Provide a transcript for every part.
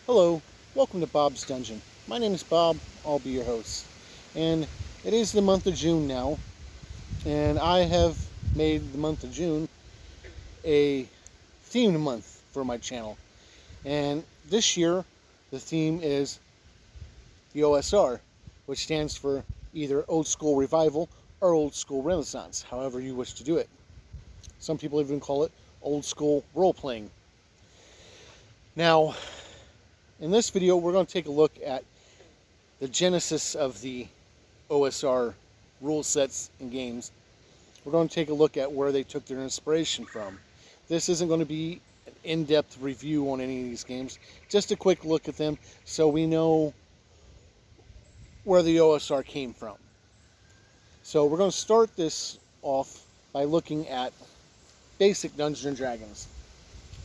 Hello, welcome to Bob's Dungeon. My name is Bob, I'll be your host. And it is the month of June now, and I have made the month of June a themed month for my channel. And this year, the theme is the OSR, which stands for either Old School Revival or Old School Renaissance, however you wish to do it. Some people even call it Old School Role Playing. Now, in this video, we're going to take a look at the genesis of the OSR rule sets and games. We're going to take a look at where they took their inspiration from. This isn't going to be an in-depth review on any of these games, just a quick look at them so we know where the OSR came from. So we're going to start this off by looking at basic Dungeons & Dragons.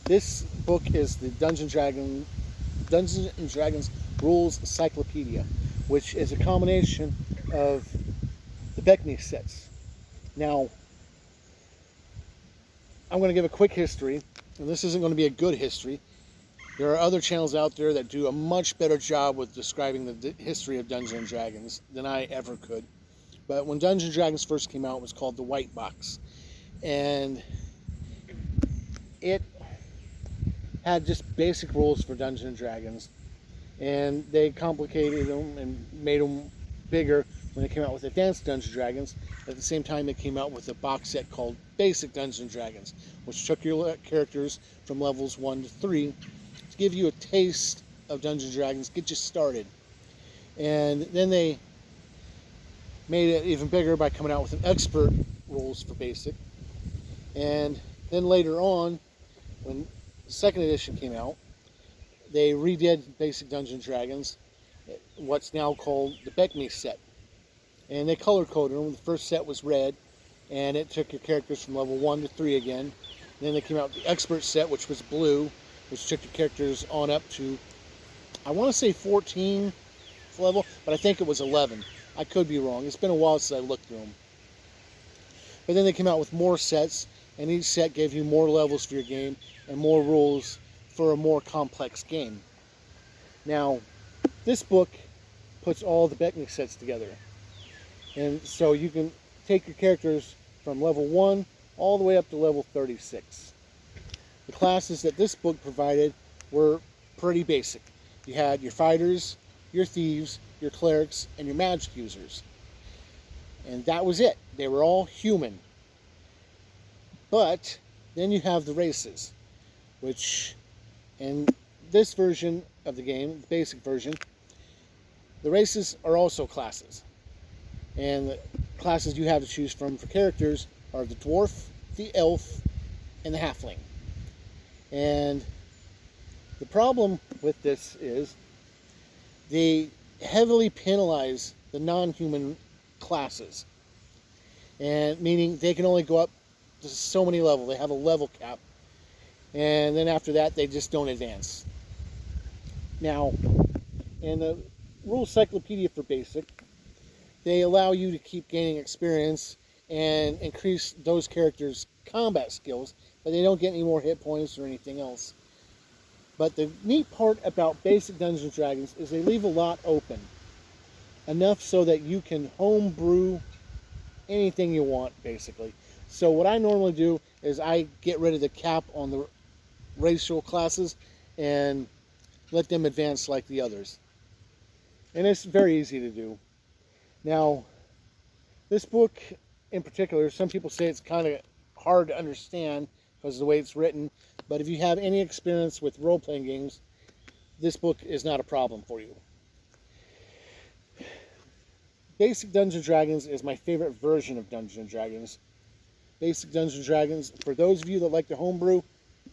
This book is the Dungeons & Dragons Rules Encyclopedia, which is a combination of the BECMI sets. Now, I'm going to give a quick history, and this isn't going to be a good history. There are other channels out there that do a much better job with describing the history of Dungeons & Dragons than I ever could. But when Dungeons & Dragons first came out, it was called the White Box. And it had just basic rules for Dungeons & Dragons. And they complicated them and made them bigger when they came out with Advanced Dungeons & Dragons. At the same time, they came out with a box set called Basic Dungeons & Dragons, which took your characters from levels 1 to 3 to give you a taste of Dungeons & Dragons, get you started. And then they made it even bigger by coming out with an expert rules for Basic. And then later on, when the second edition came out, they redid Basic Dungeons & Dragons, what's now called the BECMI set. And they color-coded them. The first set was red, and it took your characters from level 1 to 3 again. And then they came out with the Expert set, which was blue, which took your characters on up to, I want to say 14th level, but I think it was 11. I could be wrong. It's been a while since I looked through them. But then they came out with more sets, and each set gave you more levels for your game and more rules for a more complex game. Now, this book puts all the BECMI sets together. And so you can take your characters from level 1 all the way up to level 36. The classes that this book provided were pretty basic. You had your fighters, your thieves, your clerics, and your magic users. And that was it. They were all human. But then you have the races, which in this version of the game, the basic version, the races are also classes. And the classes you have to choose from for characters are the dwarf, the elf, and the halfling. And the problem with this is they heavily penalize the non-human classes. And meaning they can only go up to so many levels. They have a level cap. And then after that, they just don't advance. Now, in the Rule Encyclopedia for Basic, they allow you to keep gaining experience and increase those characters' combat skills, but they don't get any more hit points or anything else. But the neat part about Basic Dungeons & Dragons is they leave a lot open. Enough so that you can homebrew anything you want, basically. So what I normally do is I get rid of the cap on the racial classes and let them advance like the others. And it's very easy to do. Now, this book in particular, some people say it's kind of hard to understand because of the way it's written, but if you have any experience with role-playing games, this book is not a problem for you. Basic Dungeons & Dragons is my favorite version of Dungeons & Dragons. Basic Dungeons & Dragons, for those of you that like to homebrew,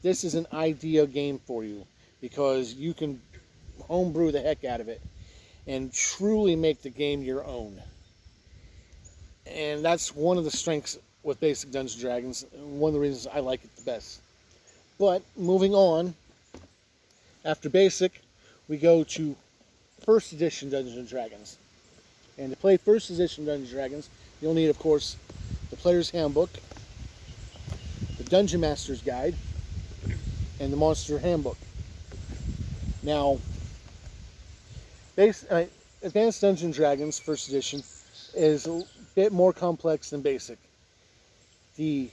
this is an ideal game for you because you can homebrew the heck out of it and truly make the game your own. And that's one of the strengths with Basic Dungeons & Dragons, one of the reasons I like it the best. But moving on, after Basic, we go to First Edition Dungeons & Dragons. And to play First Edition Dungeons & Dragons, you'll need, of course, the Player's Handbook, the Dungeon Master's Guide, and the Monster Handbook. Now, Advanced Dungeons and Dragons First Edition is a bit more complex than Basic. The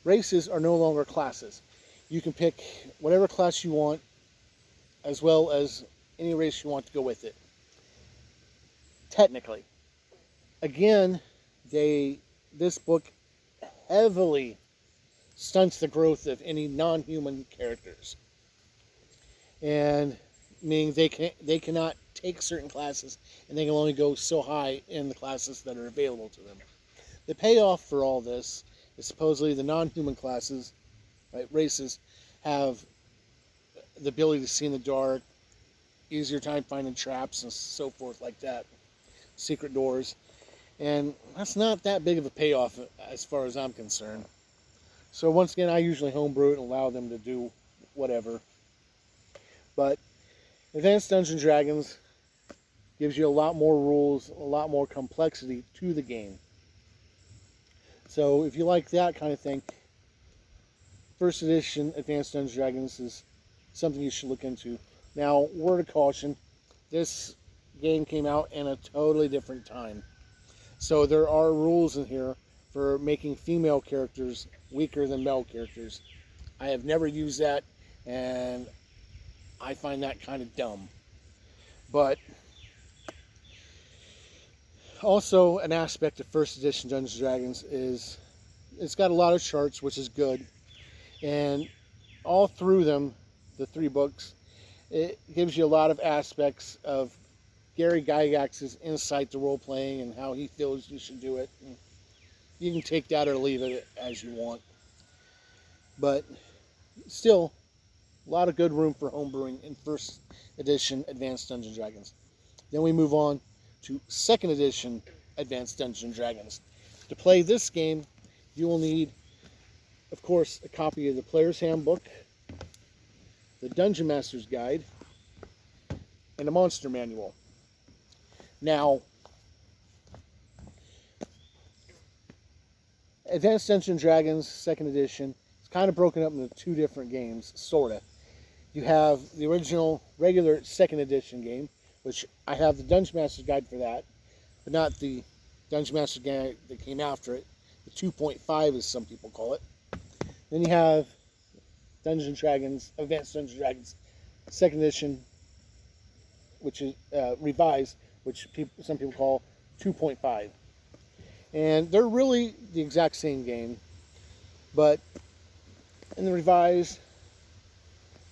races are no longer classes. You can pick whatever class you want, as well as any race you want to go with it. Technically. Again, this book heavily stunts the growth of any non-human characters. And meaning they cannot take certain classes, and they can only go so high in the classes that are available to them. The payoff for all this is supposedly the non-human classes, right, races, have the ability to see in the dark, easier time finding traps and so forth like that, secret doors, and that's not that big of a payoff as far as I'm concerned. So once again, I usually homebrew it and allow them to do whatever. But Advanced Dungeons & Dragons gives you a lot more rules, a lot more complexity to the game. So if you like that kind of thing, First Edition Advanced Dungeons & Dragons is something you should look into. Now, word of caution, this game came out in a totally different time. So there are rules in here for making female characters weaker than male characters. I have never used that, and I find that kind of dumb. But also an aspect of First Edition Dungeons & Dragons is it's got a lot of charts, which is good. And all through them, the 3 books, it gives you a lot of aspects of Gary Gygax's insight to role-playing and how he feels you should do it. And you can take that or leave it as you want. But still, a lot of good room for homebrewing in First Edition Advanced Dungeons & Dragons. Then we move on to Second Edition Advanced Dungeons & Dragons. To play this game, you will need, of course, a copy of the Player's Handbook, the Dungeon Master's Guide, and a Monster Manual. Now, Advanced Dungeons & Dragons Second Edition is kind of broken up into 2 different games, sort of. You have the original regular Second Edition game, which I have the Dungeon Master's Guide for that, but not the Dungeon Master's Guide that came after it. The 2.5, as some people call it. Then you have Dungeons & Dragons, Advanced Dungeons & Dragons Second Edition, which is revised, which some people call 2.5. And they're really the exact same game, but in the revised,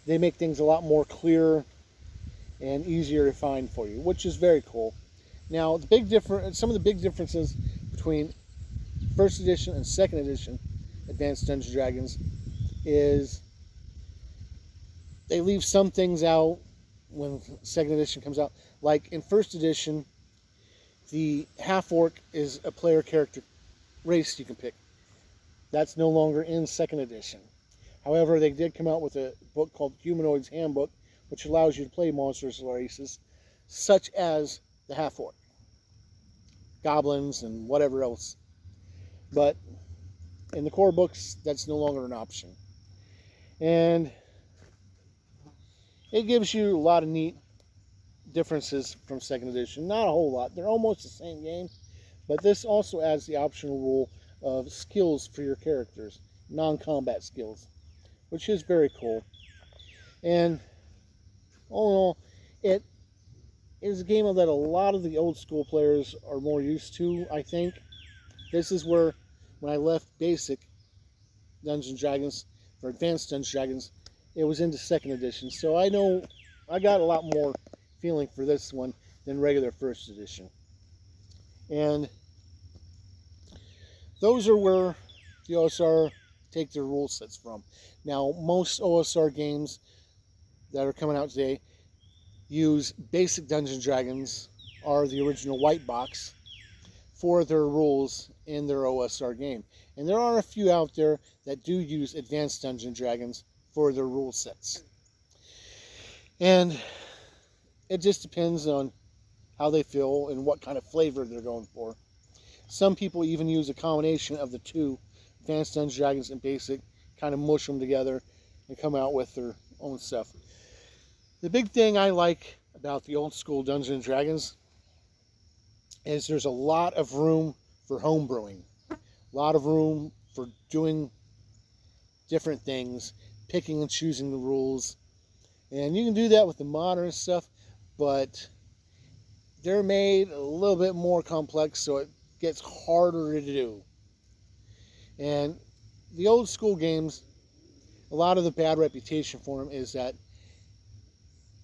they make things a lot more clear and easier to find for you, which is very cool. Now, some of the big differences between First Edition and Second Edition Advanced Dungeons & Dragons is they leave some things out when Second Edition comes out. Like in First Edition, the half-orc is a player character race you can pick. That's no longer in Second Edition. However, they did come out with a book called Humanoid's Handbook, which allows you to play monsters races, such as the half-orc, goblins, and whatever else. But in the core books, that's no longer an option. And it gives you a lot of neat differences from Second Edition. Not a whole lot. They're almost the same game, but this also adds the optional rule of skills for your characters, non-combat skills, which is very cool. And all in all, it is a game that a lot of the old school players are more used to, I think. This is where, when I left Basic Dungeons & Dragons for Advanced Dungeons & Dragons, it was into Second Edition. So I know I got a lot more feeling for this one than regular First Edition. And those are where the OSR take their rule sets from. Now, most OSR games that are coming out today use Basic Dungeons & Dragons, or the original white box, for their rules in their OSR game. And there are a few out there that do use Advanced Dungeons & Dragons for their rule sets. And it just depends on how they feel and what kind of flavor they're going for. Some people even use a combination of the two, Advanced Dungeons & Dragons and Basic, kind of mush them together and come out with their own stuff. The big thing I like about the old school Dungeons and Dragons is there's a lot of room for homebrewing, a lot of room for doing different things, picking and choosing the rules. And you can do that with the modern stuff, but they're made a little bit more complex, so it gets harder to do. And the old school games, a lot of the bad reputation for them is that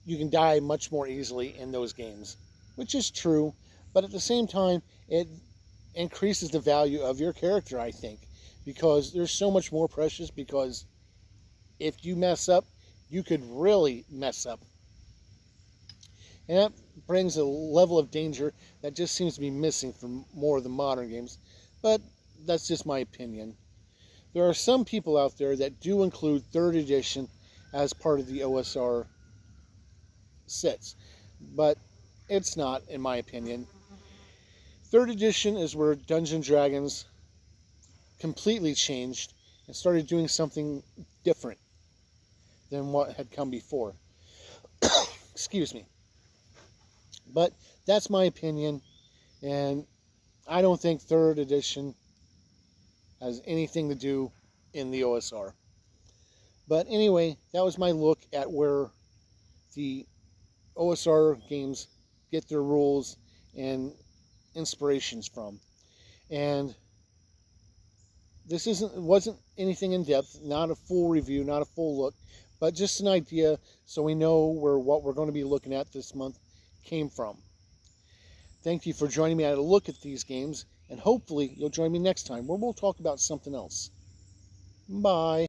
you can die much more easily in those games, which is true, but at the same time, it increases the value of your character, I think, because there's so much more precious, because if you mess up, you could really mess up. And that brings a level of danger that just seems to be missing from more of the modern games, but that's just my opinion. There are some people out there that do include 3rd edition as part of the OSR sets, but it's not, in my opinion. 3rd edition is where Dungeons & Dragons completely changed and started doing something different than what had come before. Excuse me. But that's my opinion, and I don't think 3rd edition has anything to do in the OSR. But anyway, that was my look at where the OSR games get their rules and inspirations from. And this wasn't anything in depth, not a full review, not a full look, but just an idea so we know where what we're going to be looking at this month came from. Thank you for joining me at a look at these games, and hopefully you'll join me next time where we'll talk about something else. Bye.